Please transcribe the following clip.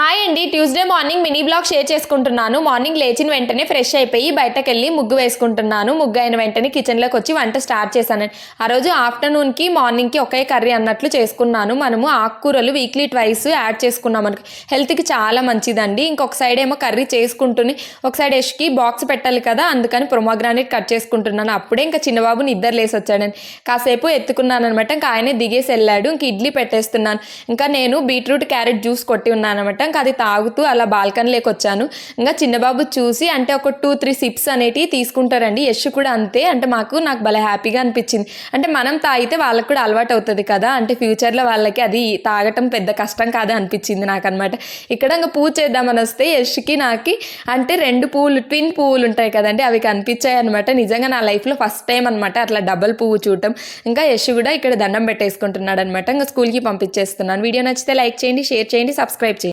Hi అండి. Tuesday morning mini blog share చేసుకుంటున్నాను. Morning లేచిన వెంటనే ఫ్రెష్ అయిపోయి బయటకెళ్ళి ముగ్గు వేసుకుంటున్నాను. ముగ్గు అయిన వెంటనే కిచెన్లోకి వచ్చి వంట స్టార్ట్ చేశాను. ఆ రోజు ఆఫ్టర్నూన్కి మార్నింగ్కి ఒకే కర్రీ అన్నట్లు చేసుకున్నాను. మనము ఆకుకూరలు వీక్లీ ట్వైస్ యాడ్ చేసుకున్నాం అనుకో హెల్త్కి చాలా మంచిదండి. ఇంకొక సైడ్ ఏమో కర్రీ చేసుకుంటుని ఒక సైడ్ యష్కి బాక్స్ పెట్టాలి కదా, అందుకని ప్రొమోగ్రానేట్ కట్ చేసుకుంటున్నాను. అప్పుడే ఇంకా చిన్నబాబు నిద్ర లేసి వచ్చాడని కాసేపు ఎత్తుకున్నాను అనమాట. ఇంకా ఆయనే దిగేసి వెళ్ళాడు. ఇంక ఇడ్లీ పెట్టేస్తున్నాను. ఇంకా నేను బీట్రూట్ క్యారెట్ జ్యూస్ కొట్టి ఉన్నాను అనమాట. ఇంకా అది తాగుతూ అలా బాల్కనీలోకి వచ్చాను. ఇంకా చిన్నబాబు చూసి అంటే ఒక 2-3 సిప్స్ అనేటివి తీసుకుంటారండి. యష్ కూడా అంతే. అంటే నాకు భలే హ్యాపీగా అనిపించింది. అంటే మనం తాగితే వాళ్ళకు కూడా అలవాటు అవుతుంది కదా, అంటే ఫ్యూచర్లో వాళ్ళకి అది తాగటం పెద్ద కష్టం కాదా అనిపించింది నాకు అనమాట. ఇక్కడ ఇంకా పూజ చేద్దామని వస్తే యష్కి నాకు అంటే 2 పువ్వులు ట్విన్ పువ్వులు ఉంటాయి కదండి, అవి కనిపించాయి అనమాట. నిజంగా నా లైఫ్లో ఫస్ట్ టైం అనమాట అట్లా డబల్ పువ్వు చూడటం. ఇంకా యష్ కూడా ఇక్కడ దండం పెట్టేసుకుంటున్నాడు అనమాట. ఇంకా స్కూల్కి పంపించేస్తున్నాను. వీడియో నచ్చితే లైక్ చేయండి, షేర్ చేయండి, సబ్స్క్రైబ్ చేయండి.